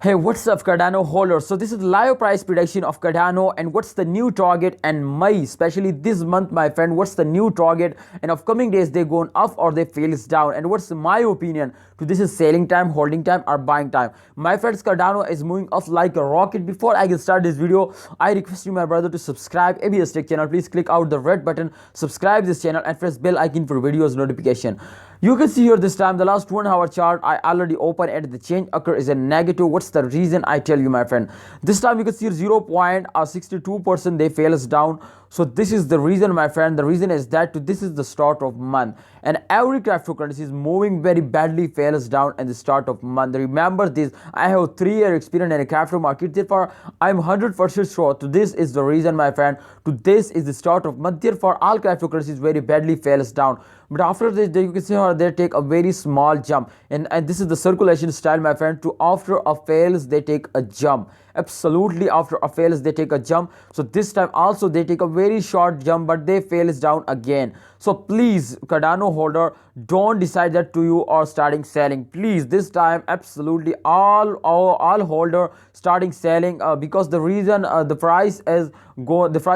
Hey, what's up, Cardano holders? So this is live price prediction of Cardano and what's the new target and May, especially this month, my friend. What's the new target and upcoming days they going up or they fails down? And what's my opinion to this is selling time, holding time, or buying time? My friends, Cardano is moving up like a rocket. Before I can start this video, I request you, my brother, to subscribe ABS Tech channel. Please click out the red button, subscribe this channel, and press bell icon for videos notification. You can see here this time the last 1 hour chart I already opened and the change occur is a negative. What's the reason? I tell you, my friend. This time you can see 0.62% they fails down. So this is the reason, my friend. The reason is that this is the start of month and every cryptocurrency is moving very badly, fails down at the start of month. Remember this, I have 3-year experience in a crypto market, therefore I'm 100% sure to this is the reason, my friend. To this is the start of month, therefore all cryptocurrencies very badly fails down. But after this, you can see how they take a very small jump, and this is the circulation style, my friend. To after a fails they take a jump. Absolutely, after a fails they take a jump. So this time also they take a very short jump, but they fails down again. So please, Cardano holder, don't decide that to you are starting selling. Please, this time absolutely all holder starting selling because the reason the price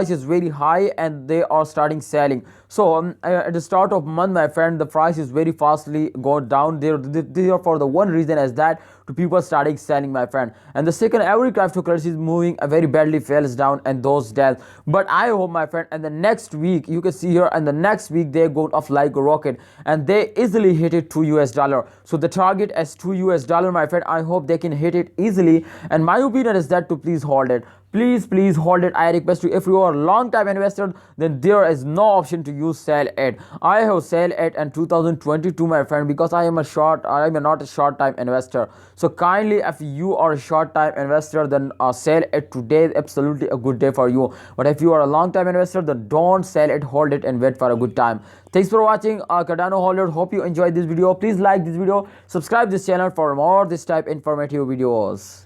is very high and they are starting selling. So at the start of month, my friend, the price is very fastly go down there. Therefore the one reason is that to people starting selling, my friend. And the second, every cryptocurrency is moving very badly fails down and those deaths. But I hope, my friend, and the next week you can see here, and the next week they're going off like a rocket and they easily hit it $2. So the target is $2, my friend. I hope they can hit it easily, and my opinion is that to please hold it. Please hold it. I request you, if you are a long time investor, then there is no option to use sell it. I have sell it in 2022, my friend, because I am not a short time investor. So kindly, if you are a short time investor, then sell it today. Absolutely a good day for you. But if you are a long time investor, then don't sell it, hold it and wait for a good time. Thanks for watching, Cardano holders. Hope you enjoyed this video. Please like this video, subscribe this channel for more this type informative videos.